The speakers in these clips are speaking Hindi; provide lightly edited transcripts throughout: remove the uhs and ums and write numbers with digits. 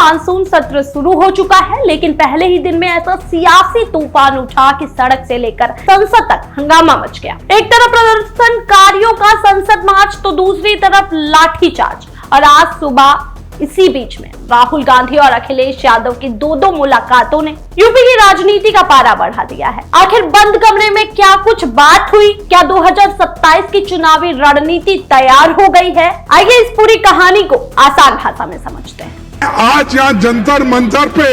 मानसून सत्र शुरू हो चुका है, लेकिन पहले ही दिन में ऐसा सियासी तूफान उठा कि सड़क से लेकर संसद तक हंगामा मच गया। एक तरफ प्रदर्शनकारियों का संसद मार्च तो दूसरी तरफ लाठीचार्ज। और आज सुबह इसी बीच में राहुल गांधी और अखिलेश यादव की दो मुलाकातों ने यूपी की राजनीति का पारा बढ़ा दिया है। आखिर बंद कमरे में क्या कुछ बात हुई? क्या 2027 की चुनावी रणनीति तैयार हो गई है? आइए इस पूरी कहानी को आसान भाषा में समझते हैं। आज यहाँ जंतर मंतर पे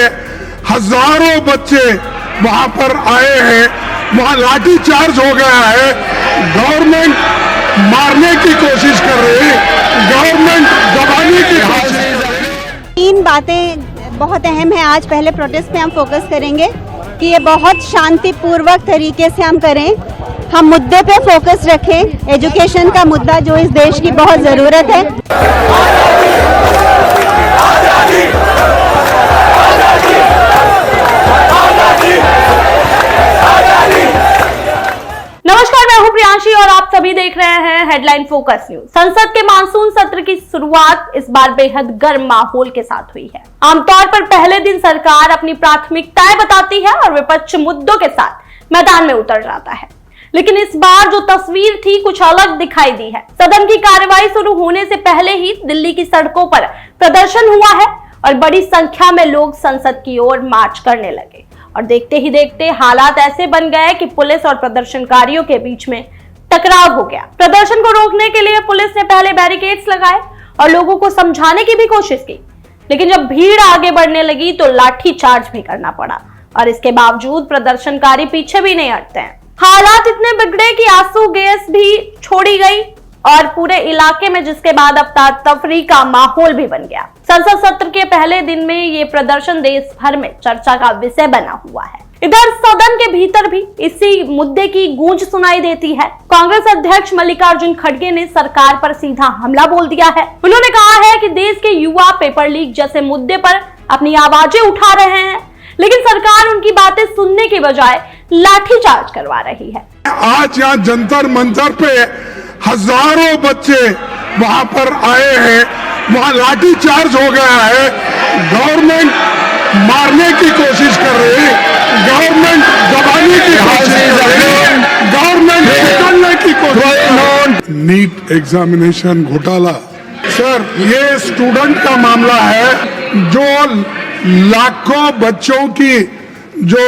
हजारों बच्चे वहाँ पर आए हैं, वहाँ लाठी चार्ज हो गया है। गवर्नमेंट मारने की कोशिश कर रही है, गवर्नमेंट दबाने की कोशिश। तीन बातें बहुत अहम है। आज पहले प्रोटेस्ट पे हम फोकस करेंगे कि ये बहुत शांतिपूर्वक तरीके से हम करें, हम मुद्दे पे फोकस रखें, एजुकेशन का मुद्दा जो इस देश की बहुत ज़रूरत है। नमस्कार, मैं हूं प्रियांशी और आप सभी देख रहे हैं हेडलाइन फोकस न्यूज। संसद के मानसून सत्र की शुरुआत इस बार बेहद गर्म माहौल के साथ हुई है। आमतौर पर पहले दिन सरकार अपनी प्राथमिकताएं बताती है और विपक्ष मुद्दों के साथ मैदान में उतर जाता है, लेकिन इस बार जो तस्वीर थी कुछ अलग दिखाई दी है। सदन की कार्यवाही शुरू होने से पहले ही दिल्ली की सड़कों पर प्रदर्शन हुआ है और बड़ी संख्या में लोग संसद की ओर मार्च करने लगे और देखते ही देखते हालात ऐसे बन गए कि पुलिस और प्रदर्शनकारियों के बीच में टकराव हो गया। प्रदर्शन को रोकने के लिए पुलिस ने पहले बैरिकेड्स लगाए और लोगों को समझाने की भी कोशिश की, लेकिन जब भीड़ आगे बढ़ने लगी तो लाठी चार्ज भी करना पड़ा और इसके बावजूद प्रदर्शनकारी पीछे भी नहीं हटते हैं। हालात इतने बिगड़े कि आंसू गैस भी छोड़ी गई और पूरे इलाके में, जिसके बाद अफरा तफरी का माहौल भी बन गया। संसद सत्र के पहले दिन में ये प्रदर्शन देश भर में चर्चा का विषय बना हुआ है। इधर सदन के भीतर भी इसी मुद्दे की गूंज सुनाई देती है। कांग्रेस अध्यक्ष मल्लिकार्जुन खड़गे ने सरकार पर सीधा हमला बोल दिया है। उन्होंने कहा है कि देश के युवा पेपर लीक जैसे मुद्दे पर अपनी आवाजें उठा रहे हैं, लेकिन सरकार उनकी बातें सुनने के बजाय लाठीचार्ज करवा रही है। आज यहाँ जंतर मंतर पे हजारों बच्चे वहाँ पर आए हैं, वहाँ लाठी चार्ज हो गया है। गवर्नमेंट मारने की कोशिश कर रही है, गवर्नमेंट दबाने की कोशिश कर रही है, गवर्नमेंट निकलने की कोशिश। नीट एग्जामिनेशन घोटाला, सर ये स्टूडेंट का मामला है जो लाखों बच्चों की जो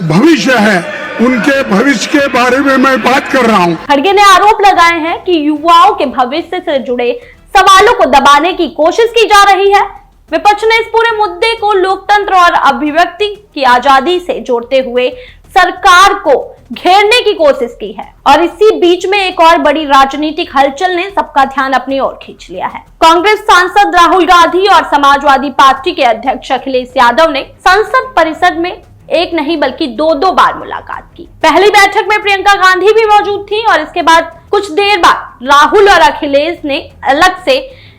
भविष्य है, उनके भविष्य के बारे में मैं बात कर रहा हूँ। खड़गे ने आरोप लगाए हैं कि युवाओं के भविष्य से जुड़े सवालों को दबाने की कोशिश की जा रही है। विपक्ष ने इस पूरे मुद्दे को लोकतंत्र और अभिव्यक्ति की आजादी से जोड़ते हुए सरकार को घेरने की कोशिश की है और इसी बीच में एक और बड़ी राजनीतिक हलचल ने सबका ध्यान अपनी ओर खींच लिया है। कांग्रेस सांसद राहुल गांधी और समाजवादी पार्टी के अध्यक्ष अखिलेश यादव ने संसद परिसर में एक नहीं बल्कि दो बार मुलाकात की। पहली बैठक में प्रियंका गांधी भी मौजूद थी और इसके बाद कुछ देर बाद राहुल और अखिलेश ने अलग से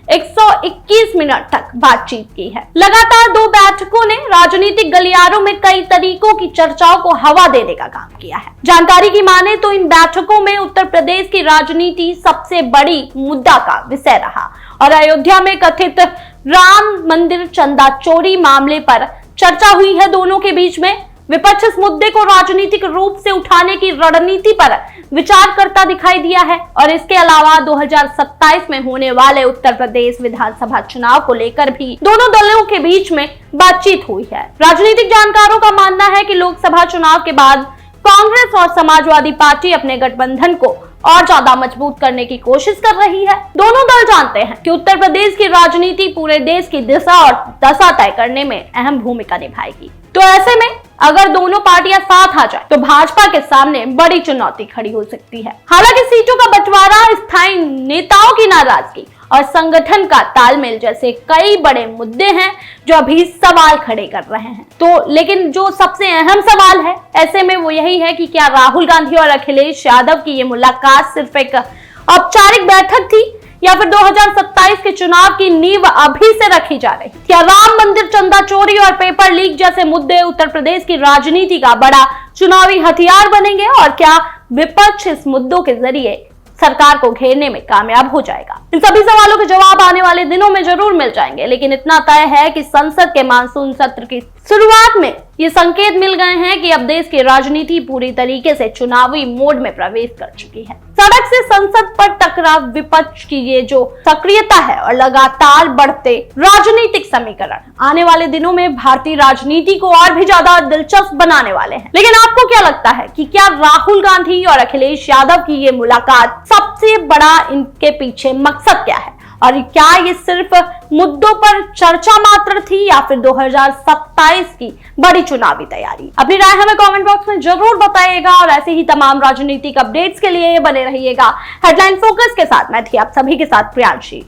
121 मिनट तक बातचीत की है। लगातार दो बैठकों ने राजनीतिक गलियारों में कई तरीकों की चर्चाओं को हवा देने का काम किया है। जानकारी की माने तो इन बैठकों में उत्तर प्रदेश की राजनीति सबसे बड़ी मुद्दा का विषय रहा और अयोध्या में कथित राम मंदिर चंदा चोरी मामले पर चर्चा हुई है। दोनों के बीच में विपक्ष इस मुद्दे को राजनीतिक रूप से उठाने की रणनीति पर विचार करता दिखाई दिया है और इसके अलावा 2027 में होने वाले उत्तर प्रदेश विधानसभा चुनाव को लेकर भी दोनों दलों के बीच में बातचीत हुई है। राजनीतिक जानकारों का मानना है कि लोकसभा चुनाव के बाद कांग्रेस और समाजवादी पार्टी अपने गठबंधन को और ज्यादा मजबूत करने की कोशिश कर रही है। दोनों दल जानते हैं कि उत्तर प्रदेश की राजनीति पूरे देश की दिशा और दशा तय करने में अहम भूमिका निभाएगी। तो ऐसे में अगर दोनों पार्टियां साथ आ जाए तो भाजपा के सामने बड़ी चुनौती खड़ी हो सकती है। हालांकि सीटों का बंटवारा, स्थायी नेताओं की नाराजगी और संगठन का तालमेल जैसे कई बड़े मुद्दे हैं जो अभी सवाल खड़े कर रहे हैं। तो लेकिन जो सबसे अहम सवाल है ऐसे में वो यही है कि क्या राहुल गांधी और अखिलेश यादव की ये मुलाकात सिर्फ एक औपचारिक बैठक थी या फिर 2027 के चुनाव की नींव अभी से रखी जा रही? क्या राम मंदिर चंदा चोरी और पेपर लीक जैसे मुद्दे उत्तर प्रदेश की राजनीति का बड़ा चुनावी हथियार बनेंगे और क्या विपक्ष इस मुद्दों के जरिए सरकार को घेरने में कामयाब हो जाएगा। इन सभी सवालों के जवाब आने वाले दिनों में जरूर मिल जाएंगे, लेकिन इतना तय है कि संसद के मानसून सत्र की शुरुआत में ये संकेत मिल गए हैं कि अब देश की राजनीति पूरी तरीके से चुनावी मोड में प्रवेश कर चुकी है। सड़क से संसद पर टकराव, विपक्ष की ये जो सक्रियता है और लगातार बढ़ते राजनीतिक समीकरण आने वाले दिनों में भारतीय राजनीति को और भी ज्यादा दिलचस्प बनाने वाले हैं। लेकिन आपको क्या लगता है कि क्या राहुल गांधी और अखिलेश यादव की ये मुलाकात सबसे बड़ा इनके पीछे मकसद क्या है, और क्या ये सिर्फ मुद्दों पर चर्चा मात्र थी या फिर 2027 की बड़ी चुनावी तैयारी? अपनी राय हमें कमेंट बॉक्स में जरूर बताइएगा और ऐसे ही तमाम राजनीतिक अपडेट्स के लिए बने रहिएगा हेडलाइन फोकस के साथ। मैं थी आप सभी के साथ प्रियांशी।